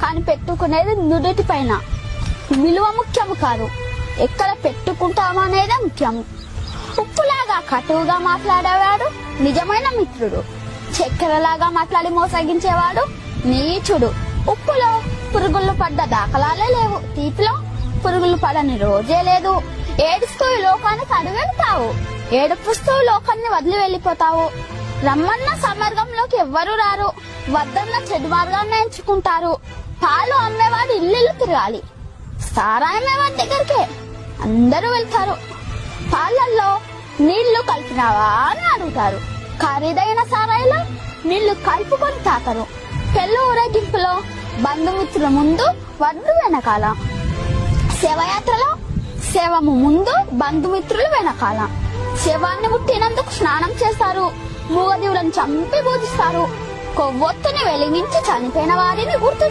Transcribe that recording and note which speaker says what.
Speaker 1: కానీ పెట్టుకునేది నుదుటి పైన. విలువ ముఖ్యము కాదు, ఎక్కడ పెట్టుకుంటామనేదే ముఖ్యము. ఉప్పులాగా కటువుగా మాట్లాడేవాడు నిజమైన మిత్రుడు. చక్కెరలాగా మాట్లాడి మోసగించేవాడు నీచుడు. ఉప్పులో పురుగులు పడ్డ దాఖలాలే లేవు, తీపిలో పురుగులు పడని రోజే లేదు. ఏడుస్తూ ఈ లోకానికి అడుగెడతావు, ఏడుపుస్తూ లోకాన్ని వదిలి వెళ్ళిపోతావు. రమ్మన్న సమర్గంలోకి ఎవ్వరూ రారు, వద్దన్న చెడు మార్గాన్ని ఎంచుకుంటారు. పాలు అమ్మేవాడు ఇల్లు తిరగాలి, సారాయి అమ్మేవాడి దగ్గరికే అందరూ వెళ్తారు. పాలల్లో నీళ్లు కలిపినావా అని అడుగుతారు, ఖరీదైన సారాయిలో నీళ్లు కలుపుకొని తాకరు. పెళ్లి ఊరేగింపులో బంధుమిత్రుల ముందు వడ్డు వెనకాల, శవయాత్రలో శవము ముందు బంధుమిత్రులు వెనకాల. శవాన్ని ముట్టినందుకు స్నానం చేస్తారు, మూగజీవులను చంపి పూజిస్తారు, కొవ్వొత్తుని వెలిగించి చనిపోయిన వారిని గుర్తు